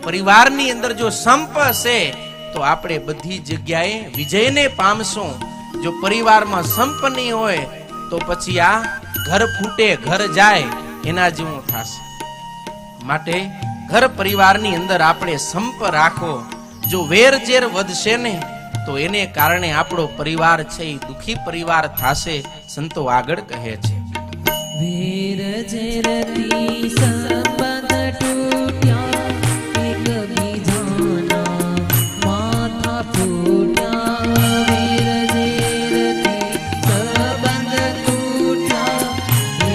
પરિવારની અંદર જો સંપ હશે તો આપણે બધી જગ્યાએ વિજયને પામશું. જો પરિવારમાં સંપ નહીં હોય તો પછી આ ઘર ફૂટે ઘર જાય એના જેવું થશે. માટે ઘર પરિવારની અંદર આપણે સંપ રાખો. જો વેર ઝેર વધશે ને તો એને કારણે આપણો પરિવાર છે એ દુખી પરિવાર થશે. સંતો આગળ કહે છે, વેર ઝેરથી સંબંધ તૂટ્યા, એકબીજાના માથા ફૂટ્યા. વેર ઝેરથી સંબંધ તૂટ્યા,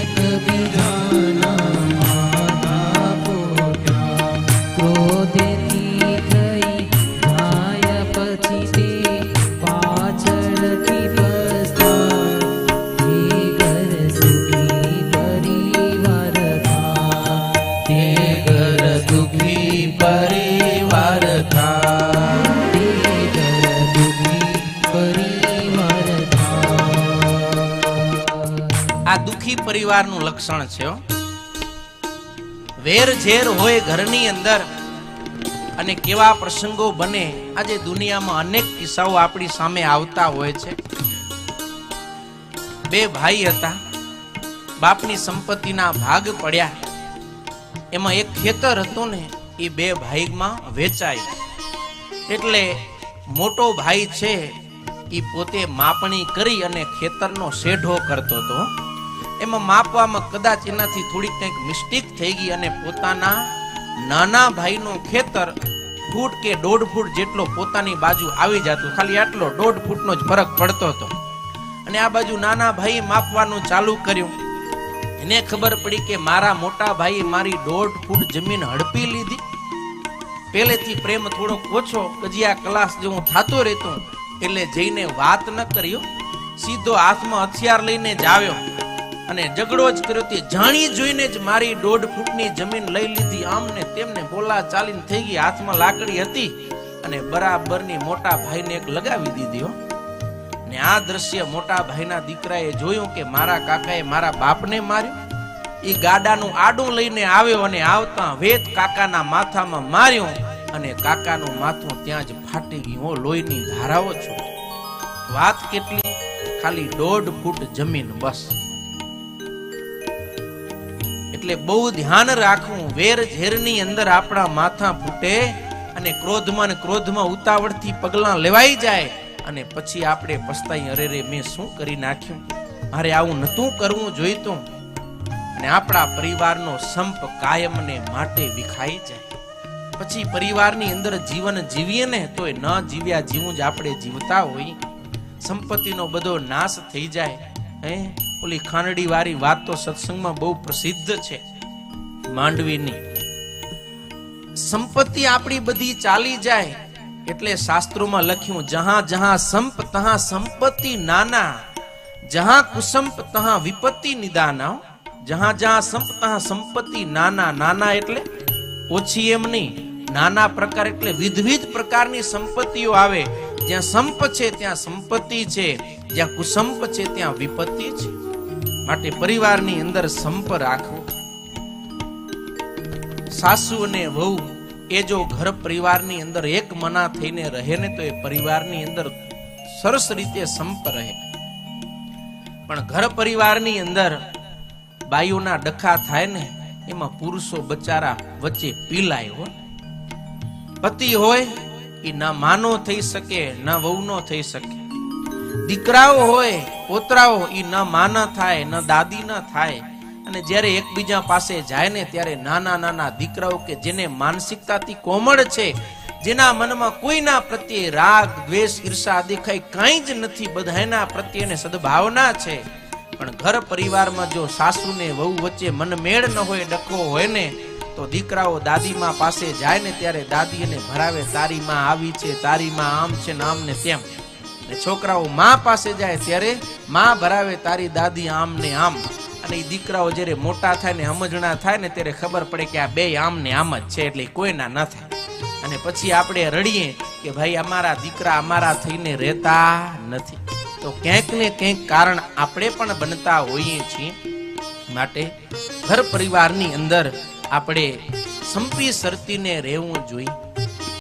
એકબીજાના માથા ફૂટ્યા. ક્રોધેથી થઈ જાય પછી તે પાછળથી પરિવારનું લક્ષણ છે. વેર ઝેર હોય ઘરની અંદર અને કેવા પ્રસંગો બને. આજે દુનિયામાં અનેક કિસ્સાઓ આપણી સામે આવતા હોય છે. બે ભાઈ હતા, બાપની સંપત્તિના ભાગ પડ્યા. એમાં એક ખેતર હતું ને એ બે ભાઈમાં વેચાયું. એટલે મોટો ભાઈ છે એ પોતે માપણી કરી અને ખેતરનો શેઢો કરતો હતો. એમાં માપવામાં કદાચ એનાથી થોડી કંઈક મિસ્ટેક થઈ ગઈ અને પોતાના નાના ભાઈનું ખેતર ફૂટ કે 1.5 ફૂટ જેટલો પોતાની બાજુ આવી જતું. ખાલી આટલો 1.5 ફૂટનો જ ફરક પડતો હતો. અને આ બાજુ નાના ભાઈ માપવાનું ચાલુ કર્યું. એને ખબર પડી કે મારા મોટા ભાઈ મારી 1.5 ફૂટ જમીન હડપી લીધી. પહેલેથી પ્રેમ થોડોક ઓછો, કજિયા કલાસ જેવું થતો રહેતું. એટલે જઈને વાત ન કર્યો, સીધો હાથમાં હથિયાર લઈને જ આવ્યો અને ઝઘડો જ કર્યો. તે જાણી જોઈને જ મારી 1.5 ફૂટની જમીન લઈ લીધી. આમ ને તેમને બોલા ચાલીને થઈ ગઈ. હાથમાં લાકડી હતી અને બરાબરની મોટા ભાઈને એક લગાવી દીધી. ને આ દ્રશ્ય મોટા ભાઈના દીકરાએ જોયું કે મારા કાકાએ મારા બાપને માર્યો. એ ગાડાનું આડું લઈને આવ્યો અને આવતા વેત કાકાના માથામાં માર્યો અને કાકાનું માથું ત્યાં જ ફાટી ગયું. લોહીની ધારાઓ છૂટી. વાત કેટલી? ખાલી 1.5 ફૂટ જમીન, બસ. એટલે બહુ ધ્યાન રાખવું. વેર ઝેરની અંદર આપણા માથા ફૂટે અને ક્રોધમાં ઉતાવળથી પગલાં લેવાઈ જાય અને પછી આપણે પસ્તાઈ, અરે રે મેં શું કરી નાખ્યું, મારે આવું નતું કરવું જોઈતું. અને આપણા પરિવારનો સંપ કાયમને માટે વિખાઈ જાય. પછી પરિવારની અંદર જીવન જીવીએ ને તો એ ન જીવ્યા જીવું જ આપણે જીવતા હોય. સંપત્તિનો બધો નાશ થઈ જાય. ઓલી ખાંડડી વાળી વાત તો સત્સંગમાં બહુ પ્રસિદ્ધ છે, માંડવીની. સંપત્તિ આપણી બધી ચાલી જાય એટલે શાસ્ત્રોમાં લખ્યું, જહાં જહાં સંપ તહાં સંપત્તિ નાના, જહાં કુસંપ તહાં વિપત્તિ નિદાના. જહાં જહાં સંપ તહાં સંપત્તિ નાના. નાના એટલે ઓછી એમ નહીં, નાના પ્રકાર એટલે વિવિધ પ્રકારની સંપત્તિઓ આવે. જ્યાં સંપ છે ત્યાં સંપત્તિ છે, જ્યાં કુસંપ છે ત્યાં વિપત્તિ છે. માટે પરિવારની અંદર સંપ રાખવો. સાસુ અને વહુ એ જો ઘર પરિવારની અંદર એક મના થઈને રહે ને તો એ પરિવારની અંદર સરસ રીતે સંપ રહે. પણ ઘર પરિવારની અંદર બાઈઓના ડખા થાય ને એમાં પુરુષો બચારા વચ્ચે પીલાય હોય. પતિ હોય એ ના માનો થઈ શકે, ના વહુ નો થઈ શકે. દીકરાઓ હોય, પોતરાઓ, એ ન માના થાય, ન દાદી ન થાય. અને જ્યારે એકબીજા પાસે જાય ને ત્યારે નાના નાના દીકરાઓ કે જેને માનસિકતાથી કોમળ છે, જેના મનમાં કોઈના પ્રત્યે રાગ, દ્વેષ, ઈર્ષા દેખાય કાંઈ જ નથી, બધાના પ્રત્યેને સદભાવના છે. પણ ઘર પરિવારમાં જો સાસુ ને વહુ વચ્ચે મનમેળ ન હોય, ડખો હોય ને તો દીકરાઓ દાદીમાં પાસે જાય ને ત્યારે દાદી એને ભરાવે, તારી માં આવી છે, તારી માં આમ છે ને આમ ને તેમ. ને છોકરાઓ માં પાસે જાય ત્યારે માં ભરાવે, તારી દાદી આમ ને આમ. અને એ દીકરાઓ જ્યારે મોટા થાય ને સમજણા થાય ને ત્યારે ખબર પડે કે આ બે આમ ને આમ જ છે, એટલે કોઈના ન થાય. અને પછી આપણે રડીએ કે ભાઈ અમારા દીકરા અમારા થઈને રહેતા નથી. તો ક્યાંક ને ક્યાંક કારણ આપણે પણ બનતા હોઈએ છીએ. માટે ઘર પરિવારની અંદર આપણે સંપી સરતીને રહેવું જોઈએ.